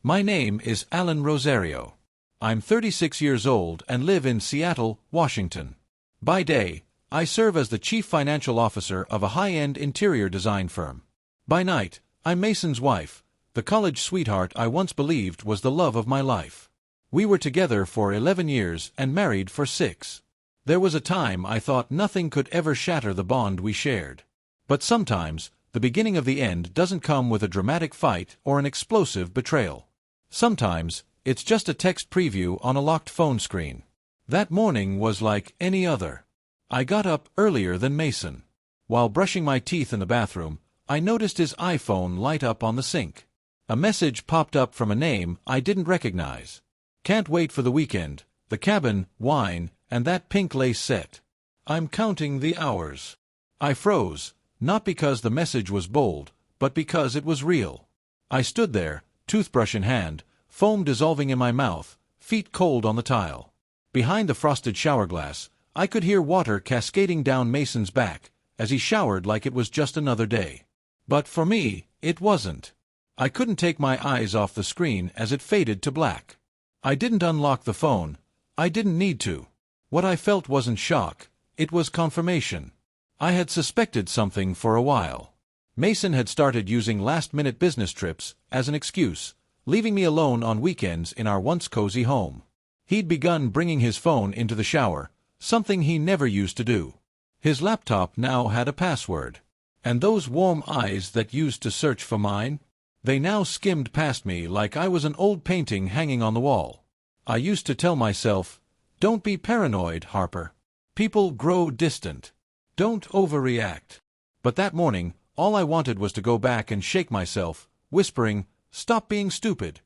My name is Alan Rosario. I'm 36 years old and live in Seattle, Washington. By day, I serve as the chief financial officer of a high-end interior design firm. By night, I'm Mason's wife, the college sweetheart I once believed was the love of my life. We were together for 11 years and married for 6. There was a time I thought nothing could ever shatter the bond we shared. But sometimes, the beginning of the end doesn't come with a dramatic fight or an explosive betrayal. Sometimes, it's just a text preview on a locked phone screen. That morning was like any other. I got up earlier than Mason. While brushing my teeth in the bathroom, I noticed his iPhone light up on the sink. A message popped up from a name I didn't recognize. Can't wait for the weekend, the cabin, wine, and that pink lace set. I'm counting the hours. I froze, not because the message was bold, but because it was real. I stood there, toothbrush in hand, foam dissolving in my mouth, feet cold on the tile. Behind the frosted shower glass, I could hear water cascading down Mason's back, as he showered like it was just another day. But for me, it wasn't. I couldn't take my eyes off the screen as it faded to black. I didn't unlock the phone. I didn't need to. What I felt wasn't shock, it was confirmation. I had suspected something for a while. Mason had started using last-minute business trips as an excuse, leaving me alone on weekends in our once cozy home. He'd begun bringing his phone into the shower, something he never used to do. His laptop now had a password. And those warm eyes that used to search for mine? They now skimmed past me like I was an old painting hanging on the wall. I used to tell myself, "Don't be paranoid, Harper. People grow distant. Don't overreact." But that morning, all I wanted was to go back and shake myself, whispering, "Stop being stupid."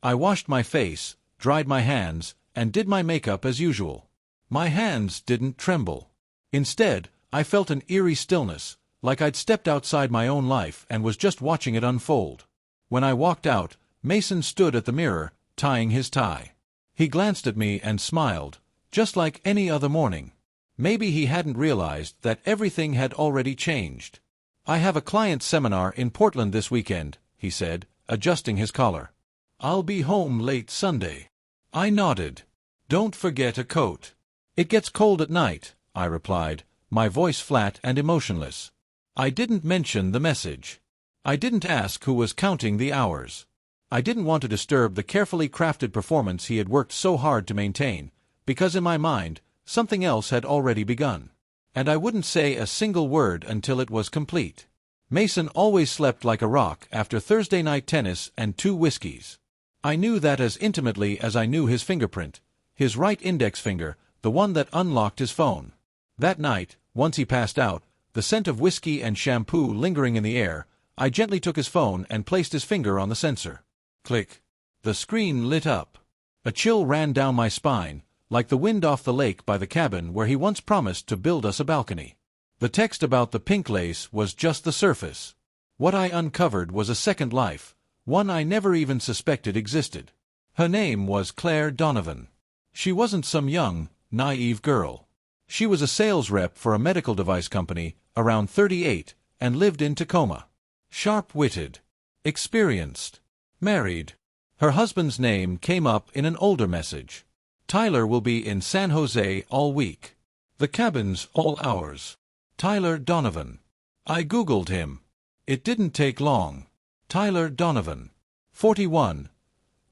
I washed my face, dried my hands, and did my makeup as usual. My hands didn't tremble. Instead, I felt an eerie stillness, like I'd stepped outside my own life and was just watching it unfold. When I walked out, Mason stood at the mirror, tying his tie. He glanced at me and smiled, just like any other morning. Maybe he hadn't realized that everything had already changed. "I have a client seminar in Portland this weekend," he said, adjusting his collar. "I'll be home late Sunday." I nodded. "Don't forget a coat." "It gets cold at night," I replied, my voice flat and emotionless. I didn't mention the message. I didn't ask who was counting the hours. I didn't want to disturb the carefully crafted performance he had worked so hard to maintain, because in my mind, something else had already begun. And I wouldn't say a single word until it was complete. Mason always slept like a rock after Thursday night tennis and 2 whiskeys. I knew that as intimately as I knew his fingerprint, his right index finger, the one that unlocked his phone. That night, once he passed out, the scent of whiskey and shampoo lingering in the air, I gently took his phone and placed his finger on the sensor. Click. The screen lit up. A chill ran down my spine, like the wind off the lake by the cabin where he once promised to build us a balcony. The text about the pink lace was just the surface. What I uncovered was a second life, one I never even suspected existed. Her name was Claire Donovan. She wasn't some young, naive girl. She was a sales rep for a medical device company, around 38, and lived in Tacoma. Sharp-witted. Experienced. Married. Her husband's name came up in an older message. Tyler will be in San Jose all week. The cabin's all ours. Tyler Donovan. I Googled him. It didn't take long. Tyler Donovan. 41.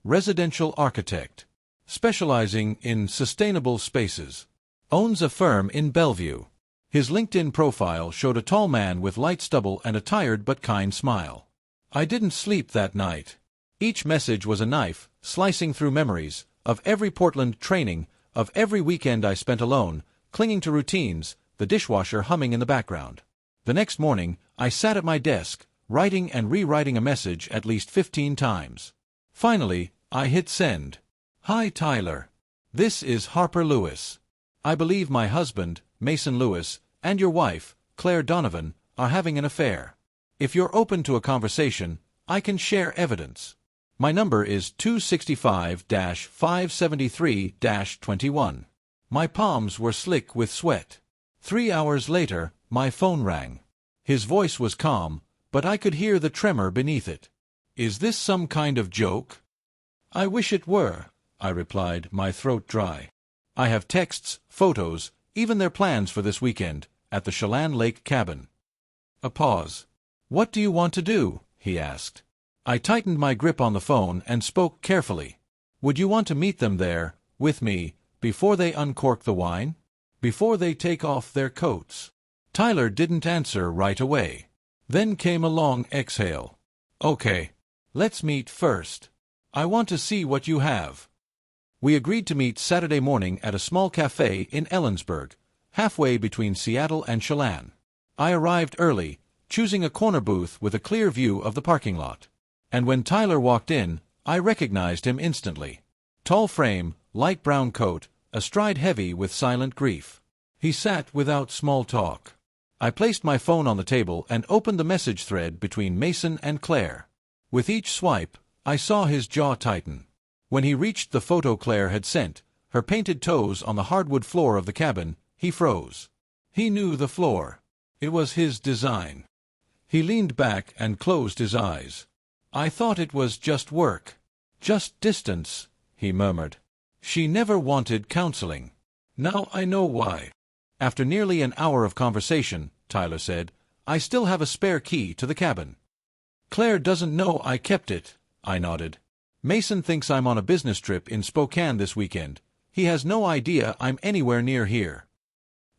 Residential architect. Specializing in sustainable spaces. Owns a firm in Bellevue. His LinkedIn profile showed a tall man with light stubble and a tired but kind smile. I didn't sleep that night. Each message was a knife, slicing through memories, of every Portland training, of every weekend I spent alone, clinging to routines, the dishwasher humming in the background. The next morning, I sat at my desk, writing and rewriting a message at least 15 times. Finally, I hit send. "Hi Tyler. This is Harper Lewis. I believe my husband, Mason Lewis, and your wife, Claire Donovan, are having an affair. If you're open to a conversation, I can share evidence. My number is 265-573-21. My palms were slick with sweat. 3 hours later, my phone rang. His voice was calm, but I could hear the tremor beneath it. "Is this some kind of joke?" I wish it were, I replied, my throat dry. I have texts, photos, even their plans for this weekend, at the Chelan Lake cabin. A pause. What do you want to do? He asked. I tightened my grip on the phone and spoke carefully. Would you want to meet them there, with me, before they uncork the wine? Before they take off their coats? Tyler didn't answer right away. Then came a long exhale. Okay. Let's meet first. I want to see what you have. We agreed to meet Saturday morning at a small cafe in Ellensburg, halfway between Seattle and Chelan. I arrived early, choosing a corner booth with a clear view of the parking lot. And when Tyler walked in, I recognized him instantly. Tall frame, light brown coat, a stride heavy with silent grief. He sat without small talk. I placed my phone on the table and opened the message thread between Mason and Claire. With each swipe, I saw his jaw tighten. When he reached the photo Claire had sent, her painted toes on the hardwood floor of the cabin, he froze. He knew the floor. It was his design. He leaned back and closed his eyes. I thought it was just work. Just distance, he murmured. She never wanted counseling. Now I know why. After nearly an hour of conversation, Tyler said, I still have a spare key to the cabin. Claire doesn't know I kept it, I nodded. Mason thinks I'm on a business trip in Spokane this weekend. He has no idea I'm anywhere near here.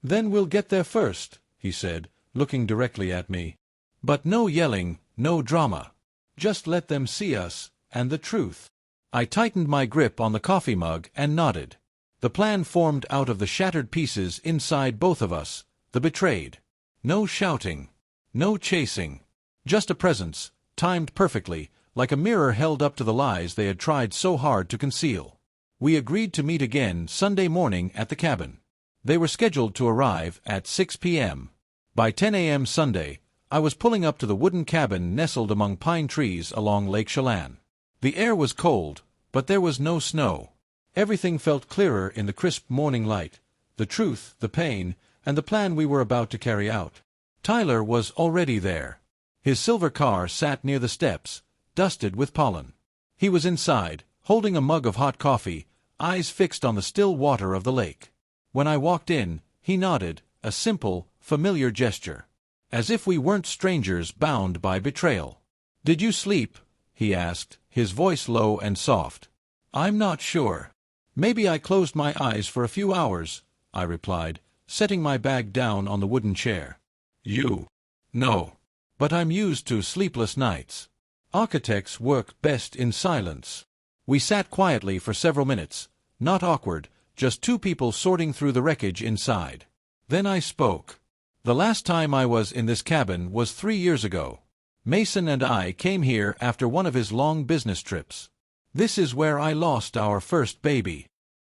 Then we'll get there first, he said, looking directly at me. But no yelling, no drama. Just let them see us, and the truth. I tightened my grip on the coffee mug and nodded. The plan formed out of the shattered pieces inside both of us, the betrayed. No shouting. No chasing. Just a presence, timed perfectly, like a mirror held up to the lies they had tried so hard to conceal. We agreed to meet again Sunday morning at the cabin. They were scheduled to arrive at 6 p.m. By 10 a.m. Sunday, I was pulling up to the wooden cabin nestled among pine trees along Lake Chelan. The air was cold, but there was no snow. Everything felt clearer in the crisp morning light, the truth, the pain, and the plan we were about to carry out. Tyler was already there. His silver car sat near the steps, dusted with pollen. He was inside, holding a mug of hot coffee, eyes fixed on the still water of the lake. When I walked in, he nodded, a simple, familiar gesture. As if we weren't strangers bound by betrayal. Did you sleep? He asked, his voice low and soft. I'm not sure. Maybe I closed my eyes for a few hours, I replied, setting my bag down on the wooden chair. You? No. But I'm used to sleepless nights. Architects work best in silence. We sat quietly for several minutes, not awkward, just two people sorting through the wreckage inside. Then I spoke. The last time I was in this cabin was 3 years ago. Mason and I came here after one of his long business trips. This is where I lost our first baby.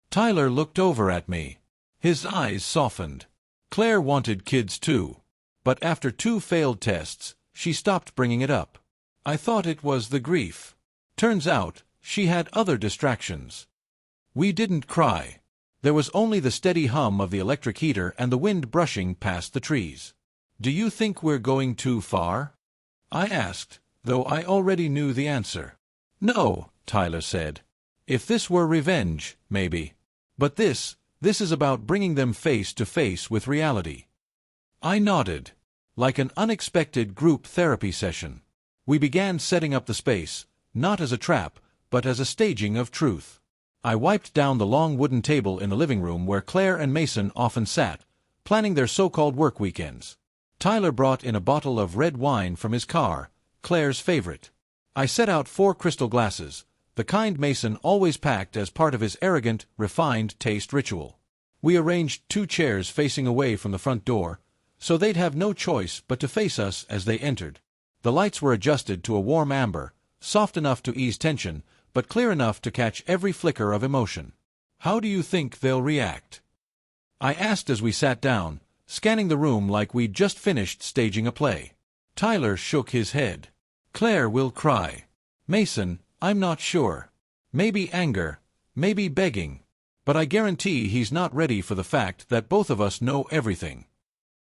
Tyler looked over at me. His eyes softened. Claire wanted kids too. But after 2 failed tests, she stopped bringing it up. I thought it was the grief. Turns out, she had other distractions. We didn't cry. There was only the steady hum of the electric heater and the wind brushing past the trees. Do you think we're going too far? I asked, though I already knew the answer. No, Tyler said. If this were revenge, maybe. But this is about bringing them face to face with reality. I nodded. Like an unexpected group therapy session. We began setting up the space, not as a trap, but as a staging of truth. I wiped down the long wooden table in the living room where Claire and Mason often sat, planning their so-called work weekends. Tyler brought in a bottle of red wine from his car, Claire's favorite. I set out 4 crystal glasses, the kind Mason always packed as part of his arrogant, refined taste ritual. We arranged 2 chairs facing away from the front door, so they'd have no choice but to face us as they entered. The lights were adjusted to a warm amber, soft enough to ease tension, but clear enough to catch every flicker of emotion. How do you think they'll react? I asked as we sat down, scanning the room like we'd just finished staging a play. Tyler shook his head. Claire will cry. Mason, I'm not sure. Maybe anger, maybe begging. But I guarantee he's not ready for the fact that both of us know everything.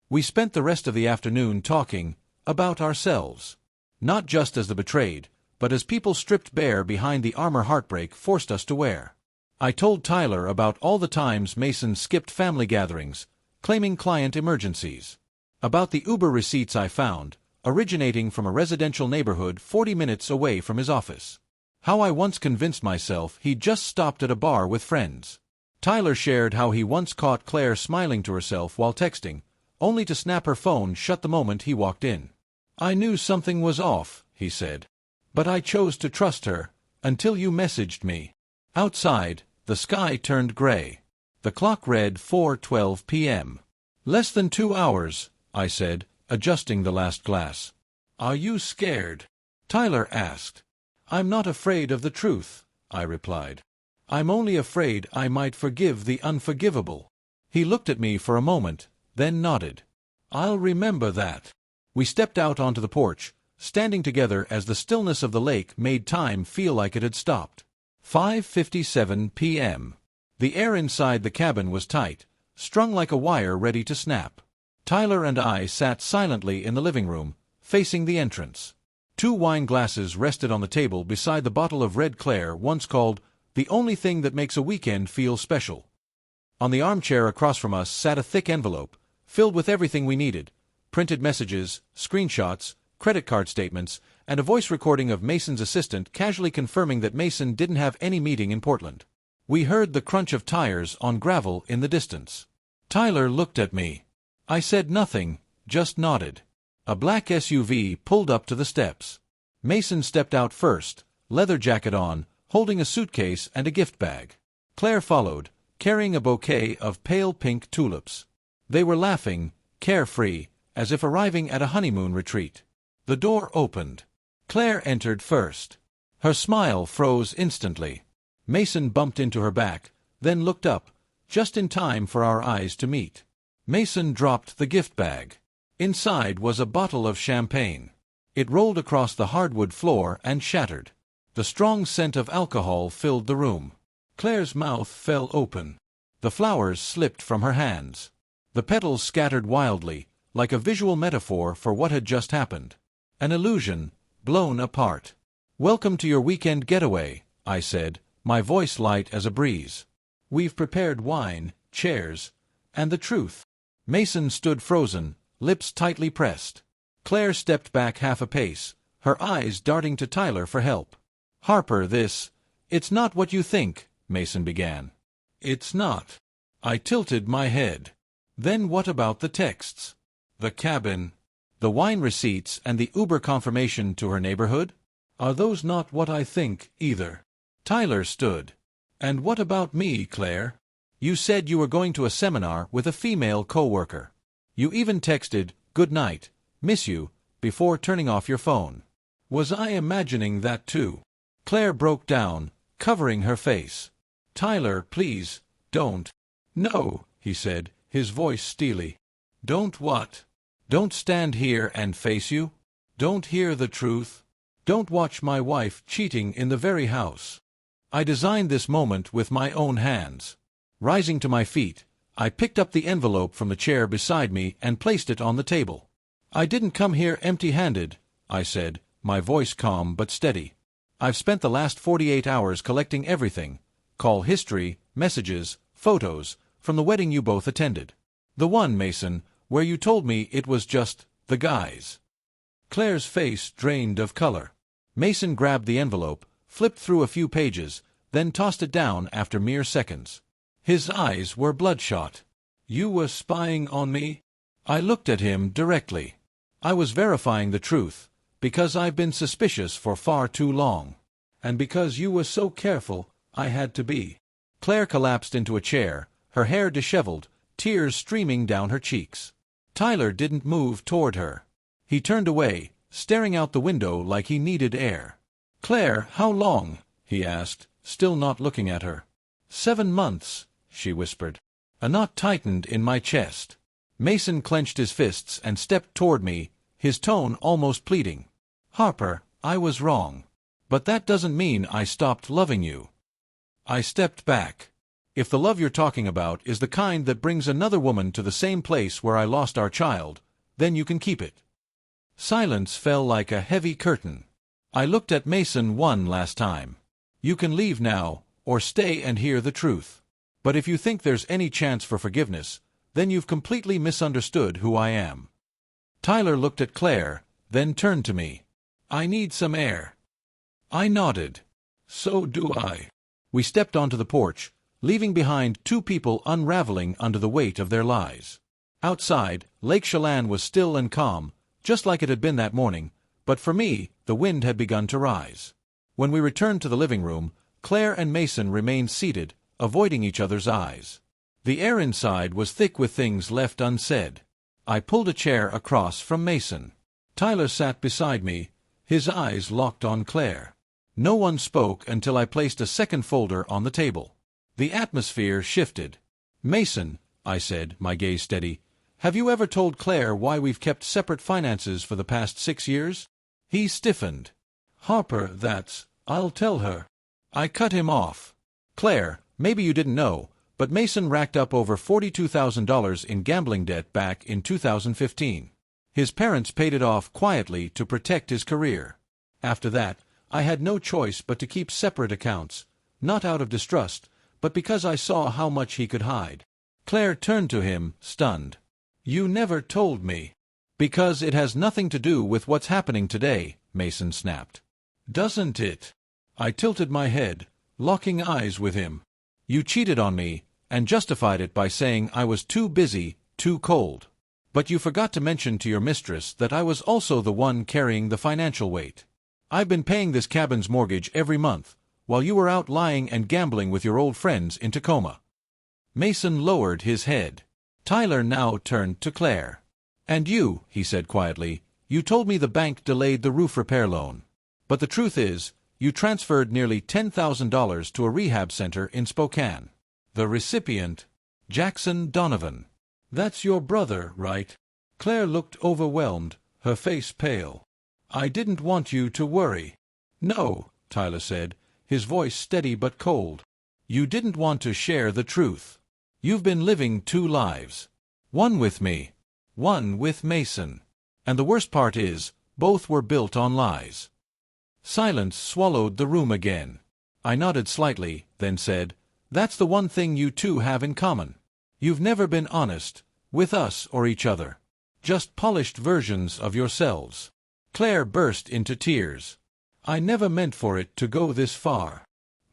We spent the rest of the afternoon talking about ourselves. Not just as the betrayed, but as people stripped bare behind the armor heartbreak forced us to wear. I told Tyler about all the times Mason skipped family gatherings, claiming client emergencies. About the Uber receipts I found, originating from a residential neighborhood 40 minutes away from his office. How I once convinced myself he'd just stopped at a bar with friends. Tyler shared how he once caught Claire smiling to herself while texting, only to snap her phone shut the moment he walked in. "I knew something was off," he said. "But I chose to trust her, until you messaged me." Outside, the sky turned gray. The clock read 4:12 p.m. "Less than 2 hours," I said, adjusting the last glass. "Are you scared?" Tyler asked. "I'm not afraid of the truth," I replied. "I'm only afraid I might forgive the unforgivable." He looked at me for a moment, then nodded. "I'll remember that." We stepped out onto the porch, standing together as the stillness of the lake made time feel like it had stopped. 5:57 p.m. The air inside the cabin was tight, strung like a wire ready to snap. Tyler and I sat silently in the living room, facing the entrance. 2 wine glasses rested on the table beside the bottle of Red Claire once called the only thing that makes a weekend feel special. On the armchair across from us sat a thick envelope, filled with everything we needed: printed messages, screenshots, credit card statements, and a voice recording of Mason's assistant casually confirming that Mason didn't have any meeting in Portland. We heard the crunch of tires on gravel in the distance. Tyler looked at me. I said nothing, just nodded. A black SUV pulled up to the steps. Mason stepped out first, leather jacket on, holding a suitcase and a gift bag. Claire followed, carrying a bouquet of pale pink tulips. They were laughing, carefree, as if arriving at a honeymoon retreat. The door opened. Claire entered first. Her smile froze instantly. Mason bumped into her back, then looked up, just in time for our eyes to meet. Mason dropped the gift bag. Inside was a bottle of champagne. It rolled across the hardwood floor and shattered. The strong scent of alcohol filled the room. Claire's mouth fell open. The flowers slipped from her hands. The petals scattered wildly, like a visual metaphor for what had just happened. An illusion, blown apart. "Welcome to your weekend getaway," I said, my voice light as a breeze. "We've prepared wine, chairs, and the truth." Mason stood frozen, lips tightly pressed. Claire stepped back half a pace, her eyes darting to Tyler for help. "Harper, it's not what you think," Mason began. "It's not." I tilted my head. "Then what about the texts? The cabin, the wine receipts, and the Uber confirmation to her neighborhood? Are those not what I think, either?" Tyler stood. "And what about me, Claire? You said you were going to a seminar with a female co-worker. You even texted, 'Good night, miss you,' before turning off your phone. Was I imagining that too?" Claire broke down, covering her face. "Tyler, please, don't." "No," he said, his voice steely. "Don't what? Don't stand here and face you? Don't hear the truth? Don't watch my wife cheating in the very house?" I designed this moment with my own hands. Rising to my feet, I picked up the envelope from the chair beside me and placed it on the table. "I didn't come here empty-handed," I said, my voice calm but steady. "I've spent the last 48 hours collecting everything: call history, messages, photos, from the wedding you both attended. The one, Mason, where you told me it was just the guys." Claire's face drained of color. Mason grabbed the envelope, flipped through a few pages, then tossed it down after mere seconds. His eyes were bloodshot. "You were spying on me?" I looked at him directly. "I was verifying the truth, because I've been suspicious for far too long. And because you were so careful, I had to be." Claire collapsed into a chair, her hair disheveled, tears streaming down her cheeks. Tyler didn't move toward her. He turned away, staring out the window like he needed air. "Claire, how long?" he asked, still not looking at her. 7 months, she whispered. A knot tightened in my chest. Mason clenched his fists and stepped toward me, his tone almost pleading. "Harper, I was wrong. But that doesn't mean I stopped loving you." I stepped back. "If the love you're talking about is the kind that brings another woman to the same place where I lost our child, then you can keep it." Silence fell like a heavy curtain. I looked at Mason one last time. You can leave now, or stay and hear the truth. But if you think there's any chance for forgiveness, then you've completely misunderstood who I am. Tyler looked at Claire, then turned to me. I need some air. I nodded. So do I. We stepped onto the porch, leaving behind two people unraveling under the weight of their lies. Outside, Lake Chelan was still and calm, just like it had been that morning, but for me, the wind had begun to rise. When we returned to the living room, Claire and Mason remained seated, avoiding each other's eyes. The air inside was thick with things left unsaid. I pulled a chair across from Mason. Tyler sat beside me, his eyes locked on Claire. No one spoke until I placed a second folder on the table. The atmosphere shifted. Mason, I said, my gaze steady, have you ever told Claire why we've kept separate finances for the past 6 years? He stiffened. Harper, I'll tell her. I cut him off. Claire, maybe you didn't know, but Mason racked up over $42,000 in gambling debt back in 2015. His parents paid it off quietly to protect his career. After that, I had no choice but to keep separate accounts, not out of distrust, but because I saw how much he could hide. Claire turned to him, stunned. You never told me. Because it has nothing to do with what's happening today, Mason snapped. Doesn't it? I tilted my head, locking eyes with him. You cheated on me, and justified it by saying I was too busy, too cold. But you forgot to mention to your mistress that I was also the one carrying the financial weight. I've been paying this cabin's mortgage every month, while you were out lying and gambling with your old friends in Tacoma. Mason lowered his head. Tyler now turned to Claire. And you, he said quietly, you told me the bank delayed the roof repair loan. But the truth is, you transferred nearly $10,000 to a rehab center in Spokane. The recipient, Jackson Donovan. That's your brother, right? Claire looked overwhelmed, her face pale. I didn't want you to worry. No, Tyler said, his voice steady but cold. You didn't want to share the truth. You've been living 2 lives. One with me, one with Mason. And the worst part is, both were built on lies. Silence swallowed the room again. I nodded slightly, then said, That's the one thing you two have in common. You've never been honest, with us or each other. Just polished versions of yourselves. Claire burst into tears. I never meant for it to go this far.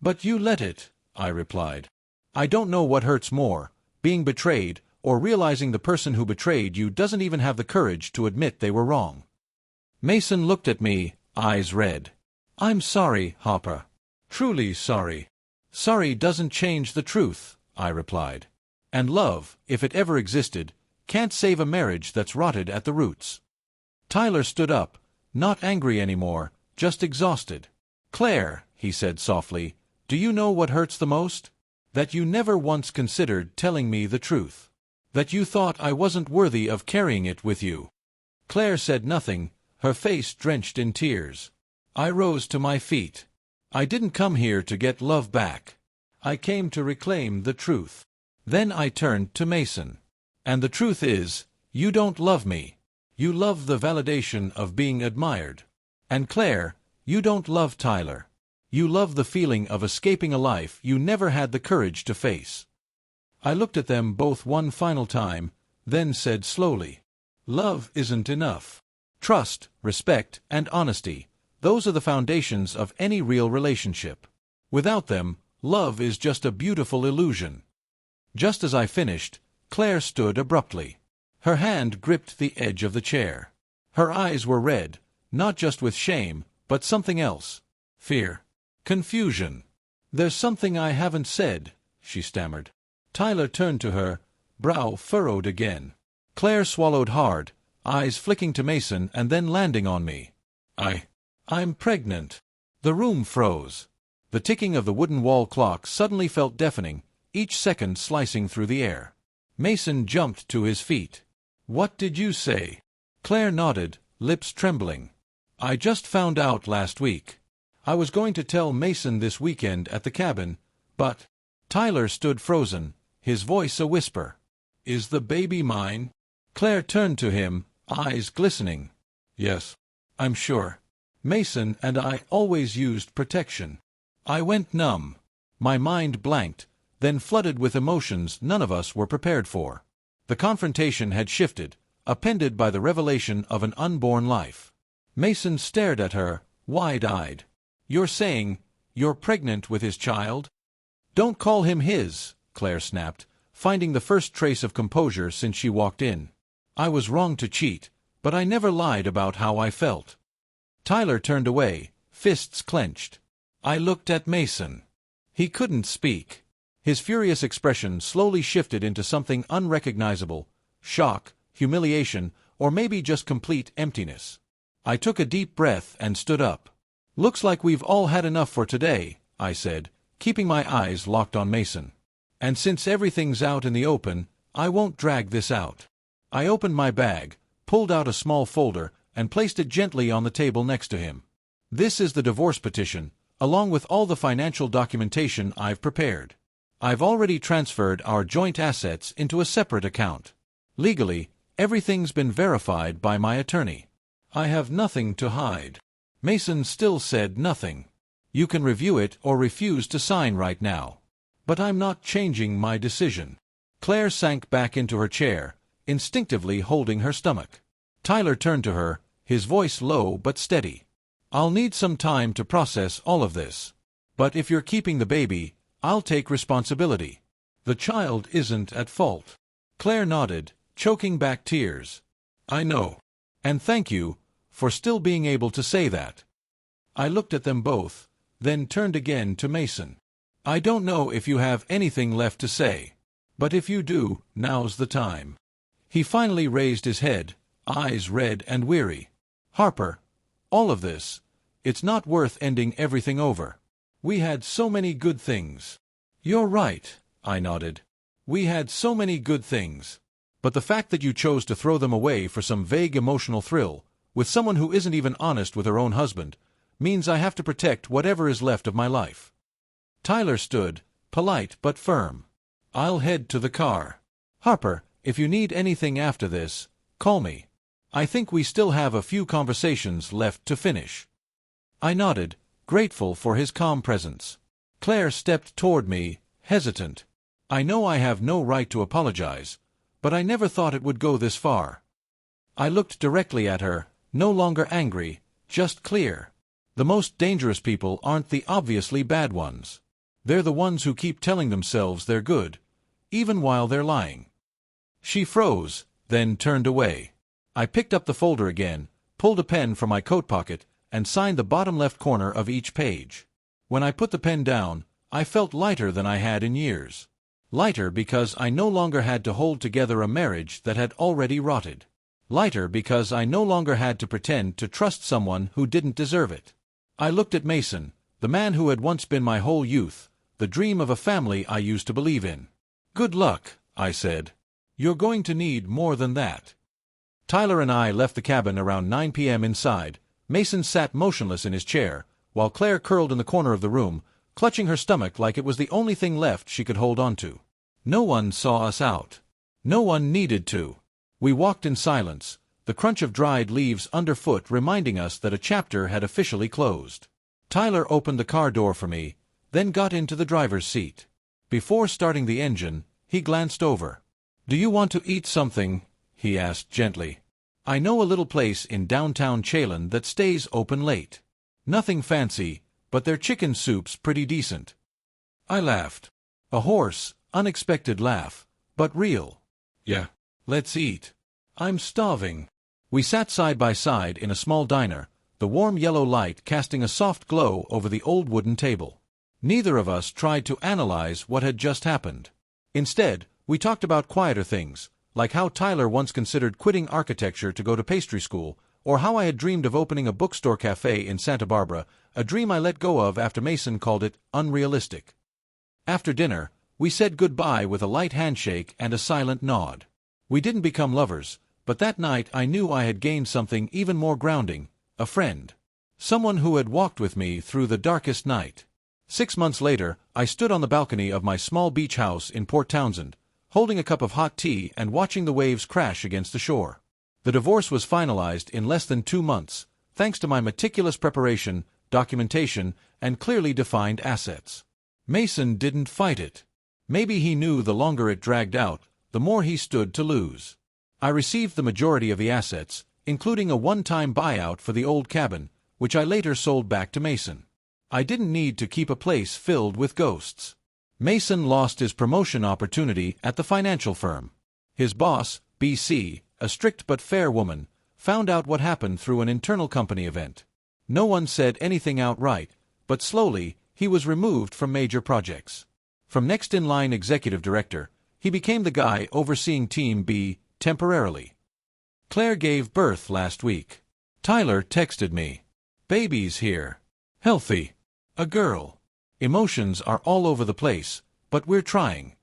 But you let it, I replied. I don't know what hurts more, being betrayed, or realizing the person who betrayed you doesn't even have the courage to admit they were wrong. Mason looked at me, eyes red. I'm sorry, Harper. Truly sorry. Sorry doesn't change the truth, I replied. And love, if it ever existed, can't save a marriage that's rotted at the roots. Tyler stood up, not angry anymore, just exhausted. Claire, he said softly, do you know what hurts the most? That you never once considered telling me the truth. That you thought I wasn't worthy of carrying it with you. Claire said nothing, her face drenched in tears. I rose to my feet. I didn't come here to get love back. I came to reclaim the truth. Then I turned to Mason. And the truth is, you don't love me. You love the validation of being admired. And Claire, you don't love Tyler. You love the feeling of escaping a life you never had the courage to face. I looked at them both one final time, then said slowly, Love isn't enough. Trust, respect, and honesty, those are the foundations of any real relationship. Without them, love is just a beautiful illusion. Just as I finished, Claire stood abruptly. Her hand gripped the edge of the chair. Her eyes were red, not just with shame, but something else. Fear. Confusion. There's something I haven't said, she stammered. Tyler turned to her, brow furrowed again. Claire swallowed hard, eyes flicking to Mason and then landing on me. I'm pregnant. The room froze. The ticking of the wooden wall clock suddenly felt deafening, each second slicing through the air. Mason jumped to his feet. What did you say? Claire nodded, lips trembling. I just found out last week. I was going to tell Mason this weekend at the cabin, but... Tyler stood frozen, his voice a whisper. Is the baby mine? Claire turned to him, eyes glistening. Yes, I'm sure. Mason and I always used protection. I went numb. My mind blanked, then flooded with emotions none of us were prepared for. The confrontation had shifted, upended by the revelation of an unborn life. Mason stared at her, wide-eyed. "You're saying you're pregnant with his child?" "Don't call him his," Claire snapped, finding the first trace of composure since she walked in. "I was wrong to cheat, but I never lied about how I felt." Tyler turned away, fists clenched. I looked at Mason. He couldn't speak. His furious expression slowly shifted into something unrecognizable: shock, humiliation, or maybe just complete emptiness. I took a deep breath and stood up. "Looks like we've all had enough for today," I said, keeping my eyes locked on Mason. "And since everything's out in the open, I won't drag this out." I opened my bag, pulled out a small folder, and placed it gently on the table next to him. "This is the divorce petition, along with all the financial documentation I've prepared. I've already transferred our joint assets into a separate account. Legally, everything's been verified by my attorney. I have nothing to hide." Mason still said nothing. "You can review it or refuse to sign right now. But I'm not changing my decision." Claire sank back into her chair, instinctively holding her stomach. Tyler turned to her, his voice low but steady. "I'll need some time to process all of this. But if you're keeping the baby, I'll take responsibility. The child isn't at fault." Claire nodded, choking back tears. "I know. And thank you for still being able to say that." I looked at them both, then turned again to Mason. "I don't know if you have anything left to say. But if you do, now's the time." He finally raised his head, eyes red and weary. "Harper, all of this, it's not worth ending everything over. We had so many good things." "You're right," I nodded. "We had so many good things. But the fact that you chose to throw them away for some vague emotional thrill, with someone who isn't even honest with her own husband, means I have to protect whatever is left of my life." Tyler stood, polite but firm. "I'll head to the car. Harper, if you need anything after this, call me. I think we still have a few conversations left to finish." I nodded, grateful for his calm presence. Claire stepped toward me, hesitant. "I know I have no right to apologize, but I never thought it would go this far." I looked directly at her, no longer angry, just clear. The most dangerous people aren't the obviously bad ones. They're the ones who keep telling themselves they're good, even while they're lying. She froze, then turned away. I picked up the folder again, pulled a pen from my coat pocket, and signed the bottom left corner of each page. When I put the pen down, I felt lighter than I had in years. Lighter because I no longer had to hold together a marriage that had already rotted. Lighter because I no longer had to pretend to trust someone who didn't deserve it. I looked at Mason, the man who had once been my whole youth, the dream of a family I used to believe in. "Good luck," I said. "You're going to need more than that." Tyler and I left the cabin around 9 p.m. inside. Mason sat motionless in his chair, while Claire curled in the corner of the room, clutching her stomach like it was the only thing left she could hold on to. No one saw us out. No one needed to. We walked in silence, the crunch of dried leaves underfoot reminding us that a chapter had officially closed. Tyler opened the car door for me, then got into the driver's seat. Before starting the engine, he glanced over. "Do you want to eat something?" he asked gently. "I know a little place in downtown Chalon that stays open late. Nothing fancy, but their chicken soup's pretty decent." I laughed. A hoarse, unexpected laugh, but real. "Yeah, let's eat. I'm starving." We sat side by side in a small diner, the warm yellow light casting a soft glow over the old wooden table. Neither of us tried to analyze what had just happened. Instead, we talked about quieter things, like how Tyler once considered quitting architecture to go to pastry school, or how I had dreamed of opening a bookstore cafe in Santa Barbara, a dream I let go of after Mason called it unrealistic. After dinner, we said goodbye with a light handshake and a silent nod. We didn't become lovers, but that night I knew I had gained something even more grounding, a friend. Someone who had walked with me through the darkest night. 6 months later, I stood on the balcony of my small beach house in Port Townsend, holding a cup of hot tea and watching the waves crash against the shore. The divorce was finalized in less than 2 months, thanks to my meticulous preparation, documentation, and clearly defined assets. Mason didn't fight it. Maybe he knew the longer it dragged out, the more he stood to lose. I received the majority of the assets, including a one-time buyout for the old cabin, which I later sold back to Mason. I didn't need to keep a place filled with ghosts. Mason lost his promotion opportunity at the financial firm. His boss, BC, a strict but fair woman, found out what happened through an internal company event. No one said anything outright, but slowly, he was removed from major projects. From next-in-line executive director, he became the guy overseeing Team B, temporarily. Claire gave birth last week. Tyler texted me. Baby's here. Healthy. A girl. Emotions are all over the place, but we're trying.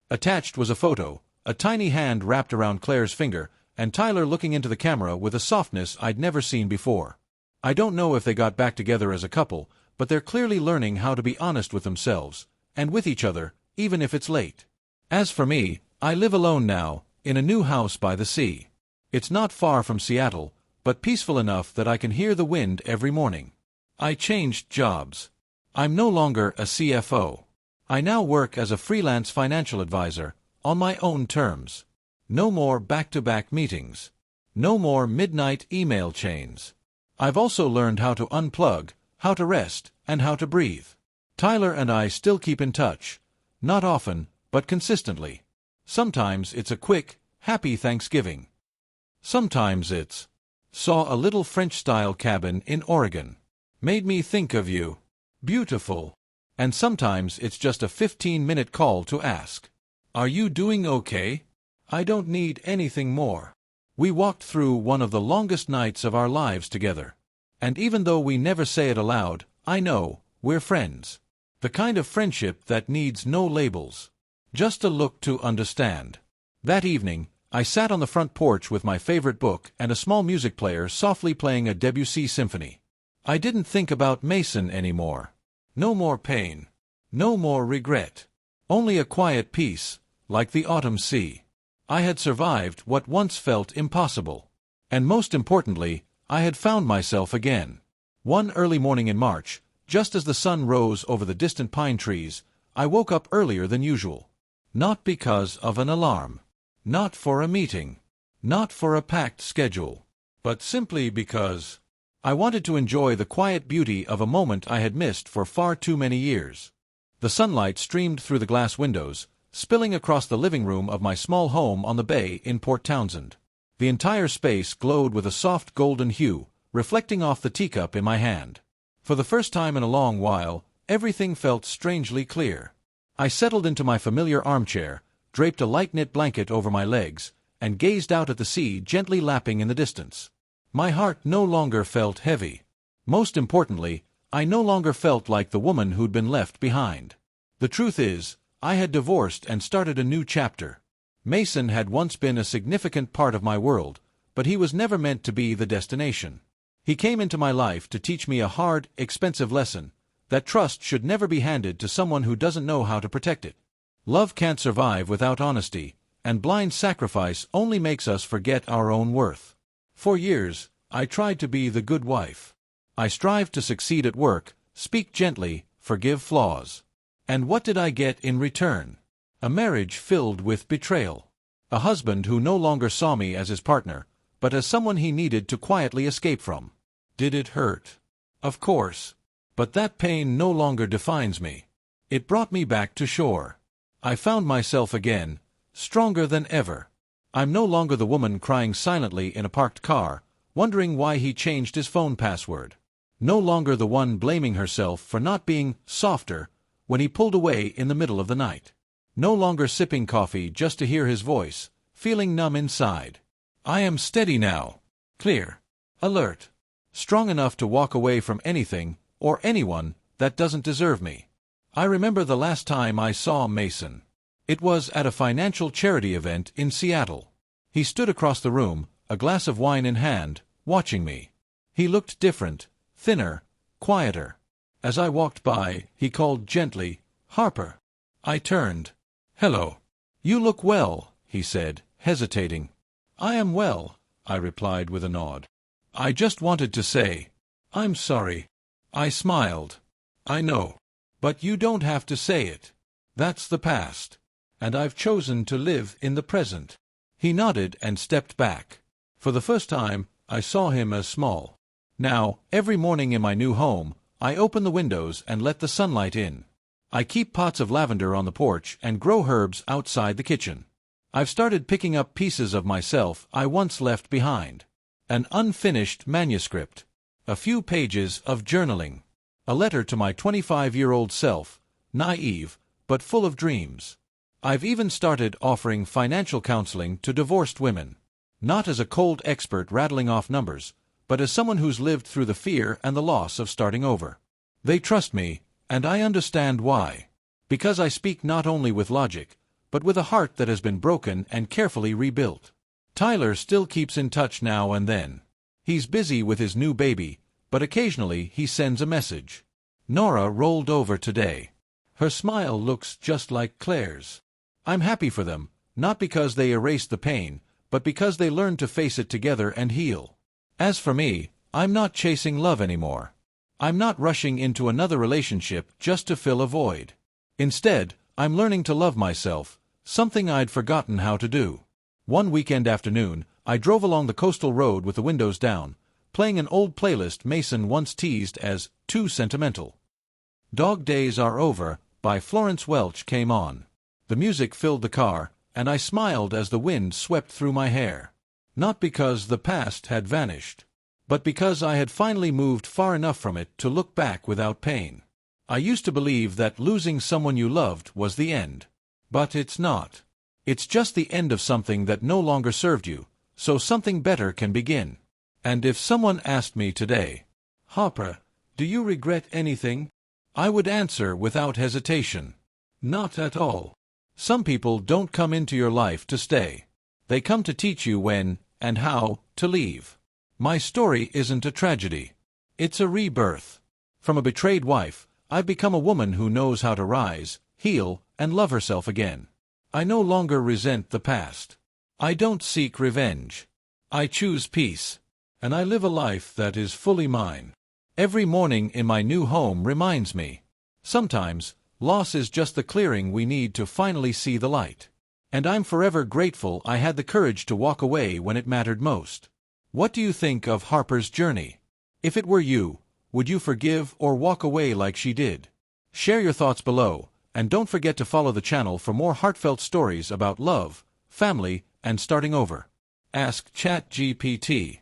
Attached was a photo, a tiny hand wrapped around Claire's finger, and Tyler looking into the camera with a softness I'd never seen before. I don't know if they got back together as a couple, but they're clearly learning how to be honest with themselves, and with each other, even if it's late. As for me, I live alone now, in a new house by the sea. It's not far from Seattle, but peaceful enough that I can hear the wind every morning. I changed jobs. I'm no longer a CFO. I now work as a freelance financial advisor, on my own terms. No more back-to-back meetings. No more midnight email chains. I've also learned how to unplug, how to rest, and how to breathe. Tyler and I still keep in touch. Not often, but consistently. Sometimes it's a quick, happy Thanksgiving. Sometimes it's, saw a little French-style cabin in Oregon. Made me think of you. Beautiful. And sometimes it's just a 15-minute call to ask, are you doing okay? I don't need anything more. We walked through one of the longest nights of our lives together. And even though we never say it aloud, I know, we're friends. The kind of friendship that needs no labels. Just a look to understand. That evening, I sat on the front porch with my favorite book and a small music player softly playing a Debussy symphony. I didn't think about Mason anymore. No more pain. No more regret. Only a quiet peace, like the autumn sea. I had survived what once felt impossible. And most importantly, I had found myself again. One early morning in March, just as the sun rose over the distant pine trees, I woke up earlier than usual. Not because of an alarm. Not for a meeting. Not for a packed schedule. But simply because I wanted to enjoy the quiet beauty of a moment I had missed for far too many years. The sunlight streamed through the glass windows, spilling across the living room of my small home on the bay in Port Townsend. The entire space glowed with a soft golden hue, reflecting off the teacup in my hand. For the first time in a long while, everything felt strangely clear. I settled into my familiar armchair, draped a light-knit blanket over my legs, and gazed out at the sea gently lapping in the distance. My heart no longer felt heavy. Most importantly, I no longer felt like the woman who'd been left behind. The truth is, I had divorced and started a new chapter. Mason had once been a significant part of my world, but he was never meant to be the destination. He came into my life to teach me a hard, expensive lesson, that trust should never be handed to someone who doesn't know how to protect it. Love can't survive without honesty, and blind sacrifice only makes us forget our own worth. For years, I tried to be the good wife. I strived to succeed at work, speak gently, forgive flaws. And what did I get in return? A marriage filled with betrayal. A husband who no longer saw me as his partner, but as someone he needed to quietly escape from. Did it hurt? Of course. But that pain no longer defines me. It brought me back to shore. I found myself again, stronger than ever. I'm no longer the woman crying silently in a parked car, wondering why he changed his phone password. No longer the one blaming herself for not being softer when he pulled away in the middle of the night. No longer sipping coffee just to hear his voice, feeling numb inside. I am steady now, clear, alert, strong enough to walk away from anything or anyone that doesn't deserve me. I remember the last time I saw Mason. It was at a financial charity event in Seattle. He stood across the room, a glass of wine in hand, watching me. He looked different, thinner, quieter. As I walked by, he called gently, "Harper." I turned. "Hello. You look well," he said, hesitating. "I am well," I replied with a nod. I just wanted to say, I'm sorry. I smiled. I know. But you don't have to say it. That's the past. And I've chosen to live in the present. He nodded and stepped back. For the first time, I saw him as small. Now, every morning in my new home, I open the windows and let the sunlight in. I keep pots of lavender on the porch and grow herbs outside the kitchen. I've started picking up pieces of myself I once left behind. An unfinished manuscript. A few pages of journaling. A letter to my 25-year-old self, naive, but full of dreams. I've even started offering financial counseling to divorced women. Not as a cold expert rattling off numbers, but as someone who's lived through the fear and the loss of starting over. They trust me, and I understand why. Because I speak not only with logic, but with a heart that has been broken and carefully rebuilt. Tyler still keeps in touch now and then. He's busy with his new baby, but occasionally he sends a message. Nora rolled over today. Her smile looks just like Claire's. I'm happy for them, not because they erased the pain, but because they learned to face it together and heal. As for me, I'm not chasing love anymore. I'm not rushing into another relationship just to fill a void. Instead, I'm learning to love myself, something I'd forgotten how to do. One weekend afternoon, I drove along the coastal road with the windows down, playing an old playlist Mason once teased as too sentimental. Dog Days Are Over by Florence Welch came on. The music filled the car, and I smiled as the wind swept through my hair. Not because the past had vanished, but because I had finally moved far enough from it to look back without pain. I used to believe that losing someone you loved was the end. But it's not. It's just the end of something that no longer served you, so something better can begin. And if someone asked me today, Harper, do you regret anything? I would answer without hesitation. Not at all. Some people don't come into your life to stay. They come to teach you when and how to leave. My story isn't a tragedy. It's a rebirth. From a betrayed wife, I've become a woman who knows how to rise, heal, and love herself again. I no longer resent the past. I don't seek revenge. I choose peace. And I live a life that is fully mine. Every morning in my new home reminds me. Sometimes, loss is just the clearing we need to finally see the light. And I'm forever grateful I had the courage to walk away when it mattered most. What do you think of Harper's journey? If it were you, would you forgive or walk away like she did? Share your thoughts below, and don't forget to follow the channel for more heartfelt stories about love, family, and starting over. Ask ChatGPT.